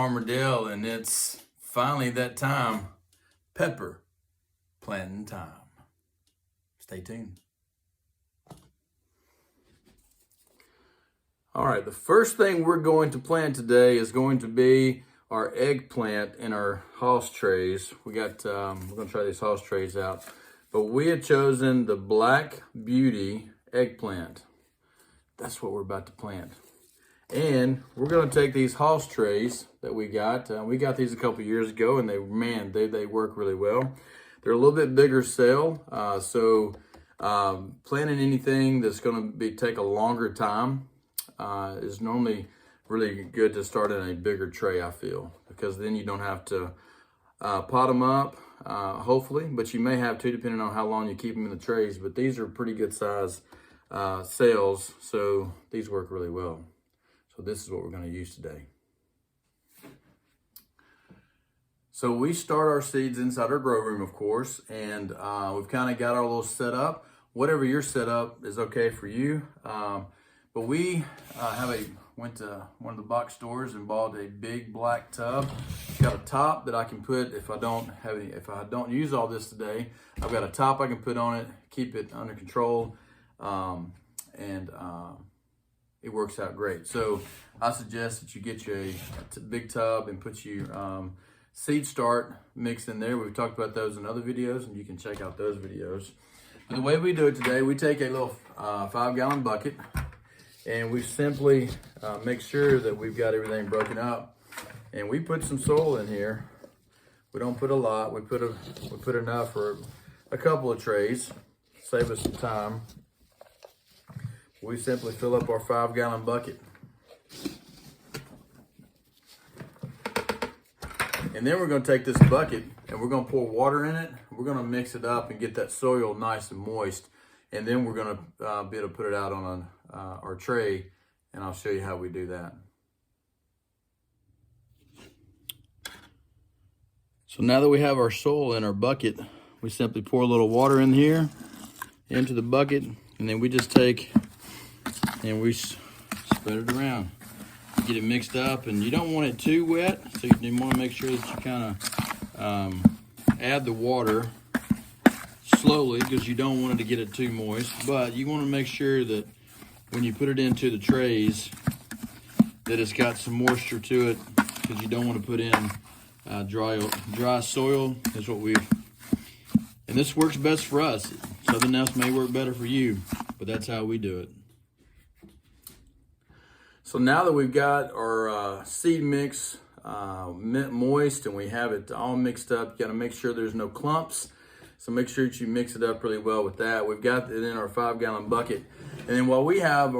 Farmer Dale, and it's finally that time, pepper planting time. Stay tuned. All right, the first thing we're going to plant today is going to be our eggplant in our house trays. We're going to try these house trays out, but we had chosen the Black Beauty eggplant. That's what we're about to plant. And we're going to take these house trays that we got. We got these a couple years ago, and they work really well. They're a little bit bigger scale, so planting anything that's going to take a longer time is normally really good to start in a bigger tray, I feel, because then you don't have to pot them up, hopefully, but you may have to depending on how long you keep them in the trays. But these are pretty good size sails, so these work really well. So this is what we're going to use today. So we start our seeds inside our grow room, of course, and we've kind of got our little setup. Whatever your setup is okay for you. But we went to one of the box stores and bought a big black tub. It's got a top that I can put if I don't use all this today. I've got a top I can put on it, keep it under control, and it works out great. So I suggest that you get you a big tub and put your seed start mix in there. We've talked about those in other videos, and you can check out those videos. But the way we do it today, we take a little 5-gallon bucket, and we simply make sure that we've got everything broken up. And we put some soil in here. We don't put a lot. We put enough for a couple of trays. Save us some time. We simply fill up our 5-gallon bucket. And then we're going to take this bucket and we're going to pour water in it. We're going to mix it up and get that soil nice and moist. And then we're going to be able to put it out on our tray, and I'll show you how we do that. So now that we have our soil in our bucket, we simply pour a little water in here into the bucket, and then we just take and we spread it around. Get it mixed up, and you don't want it too wet, so you want to make sure that you kind of add the water slowly, because you don't want it to get it too moist. But you want to make sure that when you put it into the trays that it's got some moisture to it, because you don't want to put in dry soil. That's what and this works best for us. Something else may work better for you, but that's how we do it. So now that we've got our seed mix moist and we have it all mixed up, you got to make sure there's no clumps. So make sure that you mix it up really well with that. We've got it in our 5-gallon bucket. And then what we have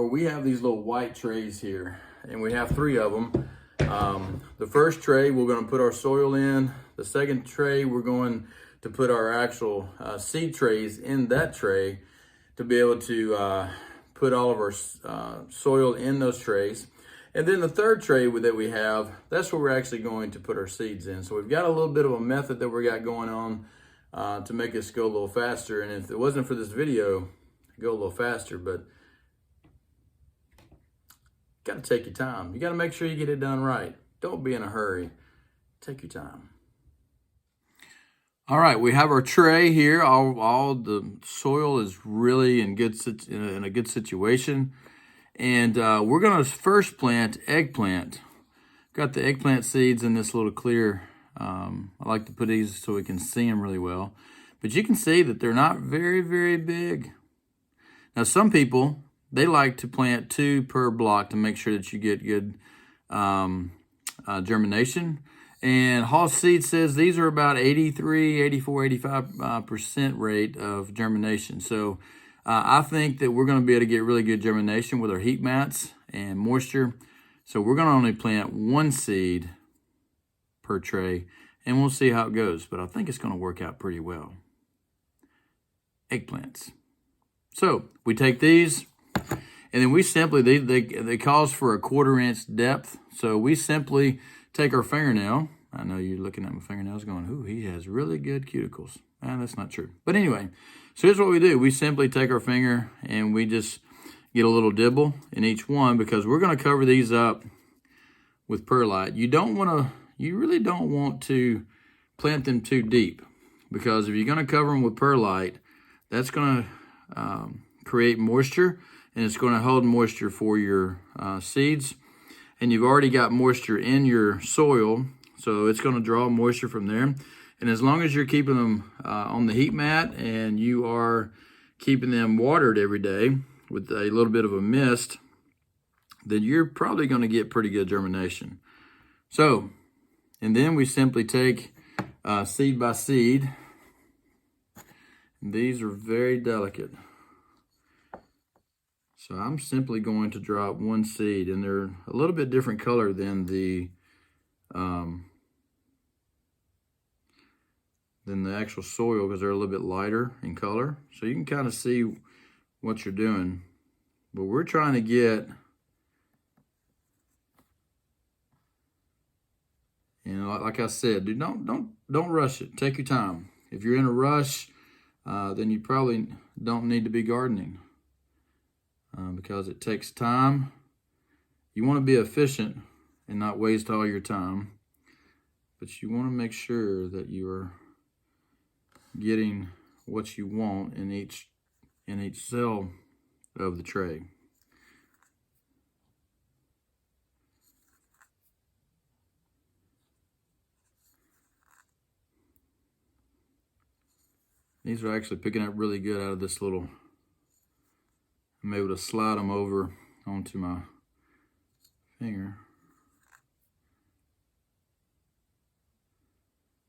these little white trays here, and we have 3 of them. The first tray, we're going to put our soil in. The second tray, we're going to put our actual seed trays in that tray to be able to put all of our soil in those trays. And then the third tray that we have, that's where we're actually going to put our seeds in. So we've got a little bit of a method that we got going on to make this go a little faster. And if it wasn't for this video, it'd go a little faster, but you got to take your time. You got to make sure you get it done right. Don't be in a hurry. Take your time. All right, we have our tray here. All the soil is really in a good situation. And we're going to first plant eggplant. Got the eggplant seeds in this little clear. I like to put these so we can see them really well. But you can see that they're not very, very big. Now, some people, they like to plant 2 per block to make sure that you get good germination. And Hall's Seed says these are about 83, 84, 85% rate of germination. So I think that we're going to be able to get really good germination with our heat mats and moisture. So we're going to only plant 1 seed per tray, and we'll see how it goes. But I think it's going to work out pretty well. Eggplants. So we take these, and then we simply, they calls for a 1/4 inch depth. So we simply take our fingernail. I know you're looking at my fingernails going, ooh, he has really good cuticles. That's not true. But anyway, so here's what we do. We simply take our finger and we just get a little dibble in each one, because we're going to cover these up with perlite, you really don't want to plant them too deep, because if you're going to cover them with perlite, that's going to create moisture, and it's going to hold moisture for your seeds. And you've already got moisture in your soil, so it's going to draw moisture from there. And as long as you're keeping them on the heat mat and you are keeping them watered every day with a little bit of a mist, then you're probably going to get pretty good germination. So, and then we simply take seed by seed. And these are very delicate. So I'm simply going to drop one seed, and they're a little bit different color than the actual soil, because they're a little bit lighter in color. So you can kind of see what you're doing. But we're trying to get, like I said, dude, don't rush it. Take your time. If you're in a rush, then you probably don't need to be gardening, because it takes time. You want to be efficient and not waste all your time, but you want to make sure that you are getting what you want in each cell of the tray. These are actually picking up really good out of this little. I'm able to slide them over onto my finger.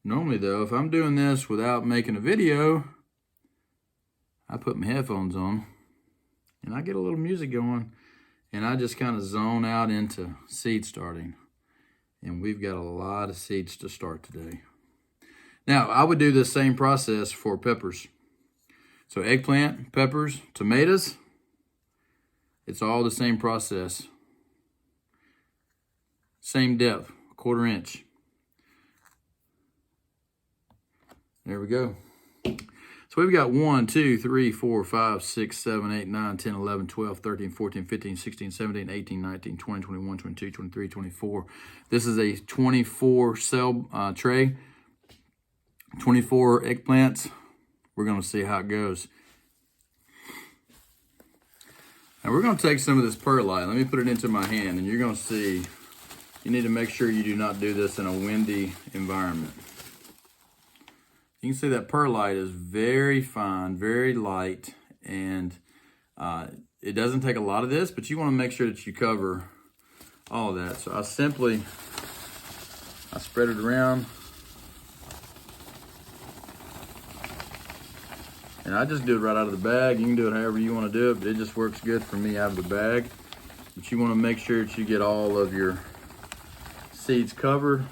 Normally though, if I'm doing this without making a video, I put my headphones on and I get a little music going, and I just kind of zone out into seed starting. And we've got a lot of seeds to start today. Now, I would do the same process for peppers. So eggplant, peppers, tomatoes, it's all the same process. Same depth, 1/4 inch. There we go. So we've got 1, 2, 3, 4, 5, 6, 7, 8, 9, 10, 11, 12, 13, 14, 15, 16, 17, 18, 19, 20, 21, 22, 23, 24. This is a 24 cell tray. 24 eggplants. We're going to see how it goes. Now we're going to take some of this perlite. Let me put it into my hand, and you're going to see. You need to make sure you do not do this in a windy environment. You can see that perlite is very fine, very light, and it doesn't take a lot of this, but you want to make sure that you cover all of that. So I spread it around. And I just do it right out of the bag. You can do it however you want to do it, but it just works good for me out of the bag. But you want to make sure that you get all of your seeds covered.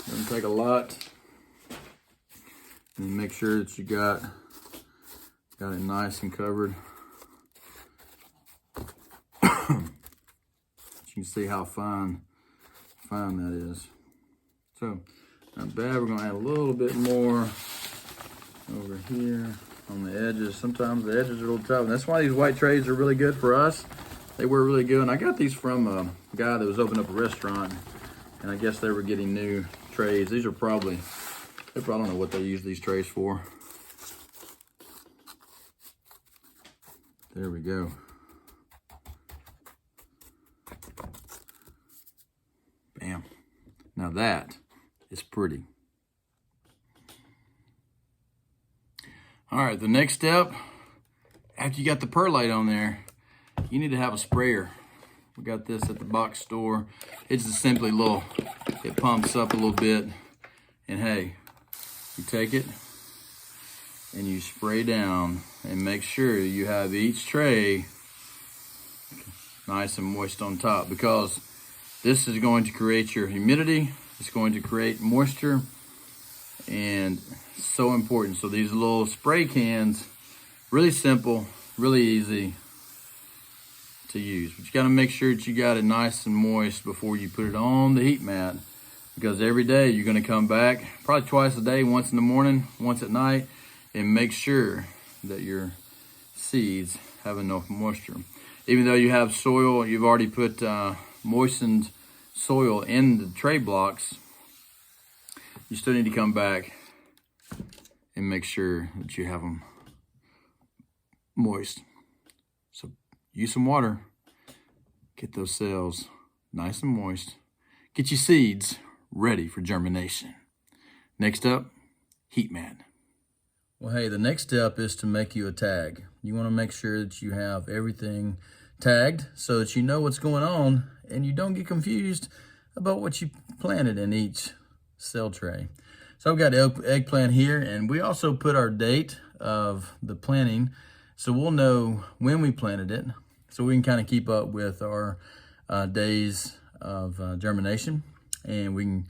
Doesn't take a lot. And make sure that you got it nice and covered. You can see how fine that is. So not bad. We're going to add a little bit more over here on the edges. Sometimes the edges are a little tough, and that's why these white trays are really good for us. They work really good. And I got these from a guy that was opening up a restaurant, and I guess they were getting new trays. These are probably, I don't know what they use these trays for. There we go. Bam. Now that is pretty. All right, the next step, after you got the perlite on there, you need to have a sprayer. We got this at the box store. It's just simply it pumps up a little bit, and hey, you take it and you spray down and make sure you have each tray nice and moist on top, because this is going to create your humidity. It's going to create moisture, and so important. So these little spray cans, really simple, really easy to use. But you got to make sure that you got it nice and moist before you put it on the heat mat, because every day you're going to come back, probably twice a day, once in the morning, once at night, and make sure that your seeds have enough moisture. Even though you have soil, you've already put moistened soil in the tray blocks, you still need to come back and make sure that you have them moist. So use some water, get those cells nice and moist, get your seeds ready for germination. Next up, heat mat. Well, hey, the next step is to make you a tag. You want to make sure that you have everything tagged so that you know what's going on and you don't get confused about what you planted in each cell tray. So I've got eggplant here, and we also put our date of the planting so we'll know when we planted it, so we can kind of keep up with our days of germination, and we can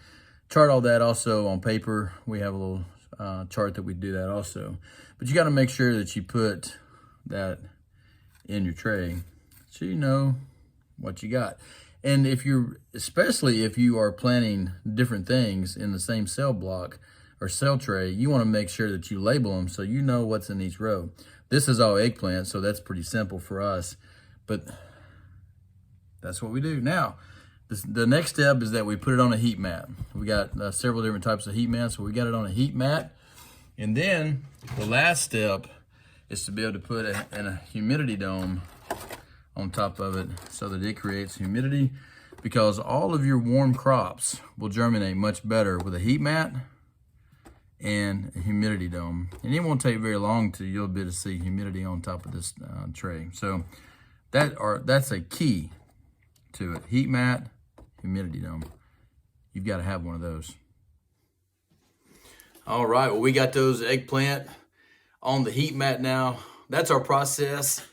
chart all that also on paper. We have a little chart that we do that also. But you got to make sure that you put that in your tray so you know what you got. And especially if you are planting different things in the same cell block or cell tray, you want to make sure that you label them so you know what's in each row. This is all eggplant, so that's pretty simple for us, but that's what we do. Now, the next step is that we put it on a heat mat. We got several different types of heat mats, so we got it on a heat mat. And then the last step is to be able to put in a humidity dome on top of it so that it creates humidity, because all of your warm crops will germinate much better with a heat mat and a humidity dome. And it won't take very long till you'll be able to see humidity on top of this tray. So that's a key to it. Heat mat, humidity dome. You've got to have one of those. All right, well, we got those eggplant on the heat mat now. That's our process.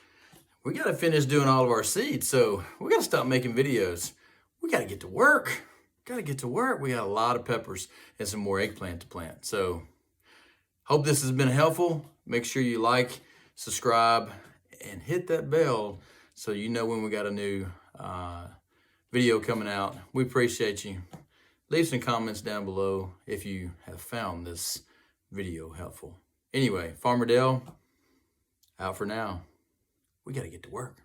We got to finish doing all of our seeds, so we got to stop making videos. We got to get to work. We got a lot of peppers and some more eggplant to plant. So hope this has been helpful. Make sure you like, subscribe, and hit that bell so you know when we got a new video coming out. We appreciate you. Leave some comments down below if you have found this video helpful. Anyway, Farmer Dale, out for now. We got to get to work.